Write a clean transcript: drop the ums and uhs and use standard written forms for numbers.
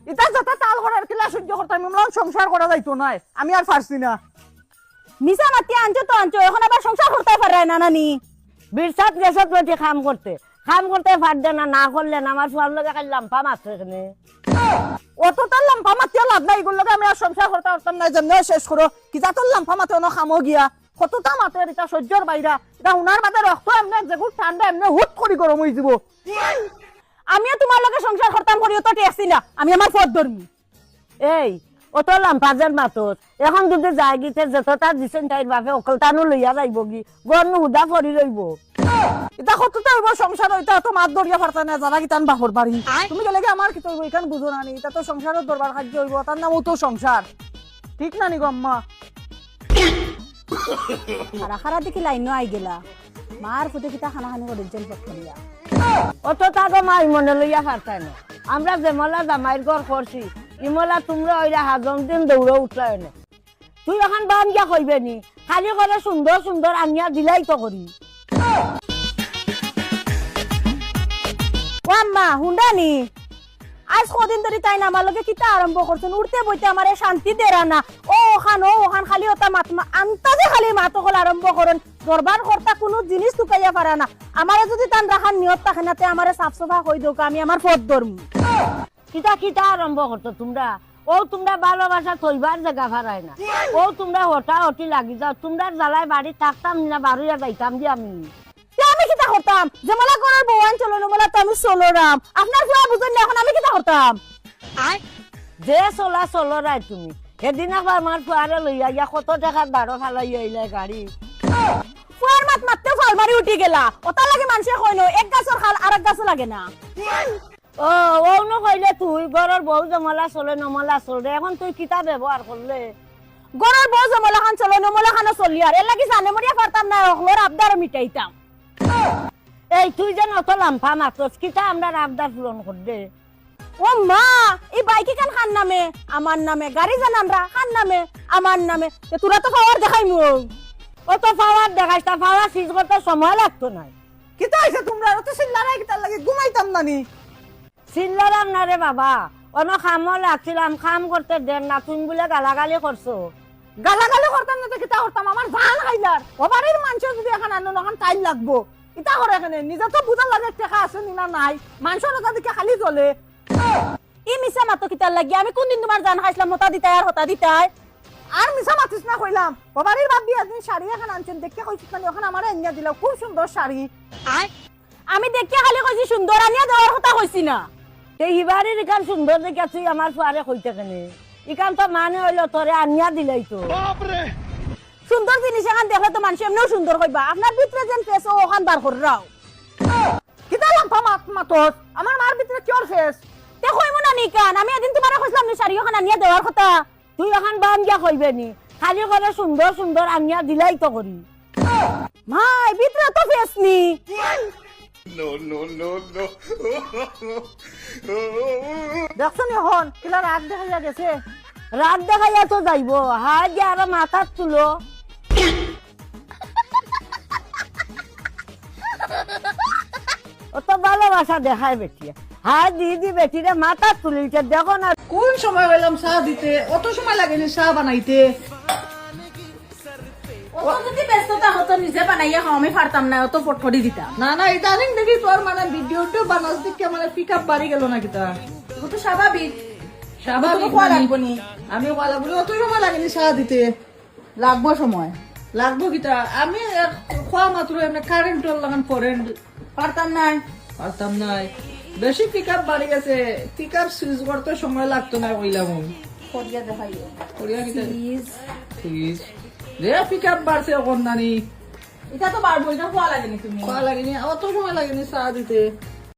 এটা যত তাল করার কিলা সহ্য করতাম ইমরান সংসার করা যাইতো না আমি আর পারছি না মিছা মাতি আনছো তো আনছো এখন আবার সংসার করতে পারে না নানি বিরসাত গেছত বেটি কাম করতে পারবে না না করলে না আমার ফুয়ার লগে খালি লাম্পা মারছে এখানে অত তার লাম্পা মাতিয়ে লাভ নাই এগুলো আমি আর সংসার করতে পারতাম না যেন শেষ করো কিতা তোর লাম্পা মাতে অন খামো গিয়া কতটা মাতে এটা সহ্যর বাইরা এটা উনার বাদে রক্ত এমনি যেগুলো ঠান্ডা এমনি হুট করি গরম হয়ে যাব আমিও তোমার লগে সংসার করতাম করিও তো টেকছি না আমি আমার পথ ধর্মী এই অত লাম্পাজের মাতত এখন যদি যাই গিতে যতটা দিছেন তাইর বাপে অকলটানো লইয়া যাইব কি গরম হুদা পরি রইব এটা কতটা হইব সংসার এটা তো মাত দরিয়া পারতা না যারা কিতান বাহর বাড়ি তুমি গেলে কি আমার কি হইব এখান বুঝো না নি এটা তো সংসারের দরবার খাদ্য হইব তার নামও তো সংসার ঠিক না নি গো আম্মা খারা খারা দেখি লাইনও আই গেলা মার ফুটে কিতা খানা খানি করে জেল পথ করিয়া অত তাকে মাই মনে লইয়া পারতাই না আমরা যেমলা জামাইর ঘর করছি ইমলা তোমরা ওইরা হাজম দিন দৌড়ে উঠলাই না তুই এখন বাম গিয়া কইবে নি খালি করে সুন্দর সুন্দর আনিয়া দিলাই তো করি ও আম্মা হুন্ডানি আজ কদিন ধরে তাই না আমার লগে কিতা আরম্ভ করছেন উঠতে বইতে আমার শান্তি দেরা না ও ওখান খালি ওটা মাত আন্তাজে খালি মাত কল আরম্ভ করেন দরবার কর্তা কোনো জিনিস টুকাইয়া পারে না আমার যদি তান রাখার নিয়ত থাকে না তে আমার সাফ সাফা হই দোক আমি আমার পথ ধরমু কিতা কিতা আরম্ভ করতো তোমরা ও তোমরা ভালোবাসা থইবার জায়গা ফারাই না ও তোমরা হটা হটি লাগি যাও তোমরা জ্বালায় বাড়ি থাকতাম না বাড়িয়া যাইতাম যে আমি আমি কিতা করতাম যেমলা করার বউয়ান চলো নমলা তো আমি চলরাম আপনার ফুয়া বুঝেন না এখন আমি কিতা করতাম যে চলো রাই তুমি সেদিন আবার আমার ফুয়ারে লইয়া ইয়া কত টাকার দাঁড়ো ফালাই আইলে গাড়ি ফুয়ার মাত মারতে ফল মারি উঠি গেলা ওটা লাগে মানুষে কইন এক গাছের খাল আর এক গাছে লাগে না ও ও নকইলে তুই ঘরের বউ জমলা চলে নমলা চলে এখন তুই কিতা ব্যবহার করলে গরর বউ জমলা খান চলো নমলা খানো চলি আর এর লাগি জানে মরিয়া পারতাম না ওখলোর আবদার মিটাইতাম এই তুই যেন অত লাম্পা মাতস কিতা আমরা আবদার পূরণ করবে ও মা এই বাইকে কেন খান নামে আমার নামে গাড়ি জান আমরা খান নামে আমার নামে তোরা তো পাওয়ার দেখাই মু অত পাওয়ার দেখাইস তা পাওয়ার সিজ করতে সময় লাগতো না কিতা হইছে তোমরা অত চিল্লারাই কিতা লাগে ঘুমাইতাম না নি চিল্লারাম না রে বাবা অন খামও লাগছিলাম খাম করতে দেন না তুমি বলে গালাগালি করছো গালাগালি করতাম না তো কিতা করতাম আমার জান খাইলার ও বাড়ির মানুষ যদি এখন আনো এখন টাইম লাগবো ইতা করে এখানে নিজে তো বুঝা লাগে টাকা আছে না নাই মানুষের কথা দিকে খালি চলে ই মিছা মাতো কিতার লাগি আমি কোনদিন তোমার জান খাইছিলাম হতা দিতাই আর হতা দিতাই আর মিছা মাতিস না কইলাম ও বাড়ির বাপ দিয়ে একদিন শাড়ি এখন আনছেন দেখে কইছিস না এখন আমার এনিয়া দিল খুব সুন্দর শাড়ি আমি দেখে খালি কইছি সুন্দর আনিয়া দেওয়ার কথা কইছি না এই হিবারির ইকান সুন্দর দেখে তুই আমার ফুয়ারে কইতে কেনে ইকান তো মানে হইলো তোরে আনিয়া দিলাই তো সুন্দর জিনিস এখন দেখলে তো মানুষ এমনিও সুন্দর কইবা আপনার ভিতরে যেন ফেস ওখান বার করে রাও কিতা লাম্পা মাতস আমার মার ভিতরে কিয়র ফেস তে কইমু না নি কান আমি এদিন তোমারে কইছিলাম নি শাড়ি ওখান আনিয়া দেওয়ার কথা তুই এখন বাম গিয়া কইবে নি খালি করে সুন্দর সুন্দর আনিয়া দিলাই তো করি ভাই ভিতরে তো ফেস নি দেখছো নি হন কিলা রাগ দেখা গেছে রাত দেখাইয়া তো যাইব হাত দিয়ে আরো মাথার তুলো অত ভালোবাসা দেখায় বেটিয়া হাত দি বেটিরে মাথার তুলিতে দেখো না কোন সময় হইলাম চা দিতে অত সময় লাগেনি চা বানাইতে ও যদি ব্যস্ততা হতো নিজে বানাইয়া খাও আমি পারতাম না অত ফটফটি দিতাম না না ইদানিং দেখি তোর মানে ভিডিওটা বানাস দেখে মানে পিক আপ বাড়ি গেল না কিতা ও তো স্বাভাবিক স্বাভাবিক খোয়া লাগবো নি আমি বলা বলি অত সময় লাগেনি চা দিতে লাগবো সময় লাগবো কিতা আমি খোয়া মাত্র এমনি কারেন্ট লাগান পরেন পারতাম না পারতাম নাই বেশি পিক আপ বাড়ি গেছে পিক আপ সুইচ করতে সময় লাগতো না কইলাম করিয়া দেখাইও করিয়া কিতা প্লিজ প্লিজ রে পিক আপ বাড়ছে এখন নানি এটা তো বারবো এটা খোয়া লাগেনি তুমি খোয়া লাগেনি অত সময় লাগেনি চা দিতে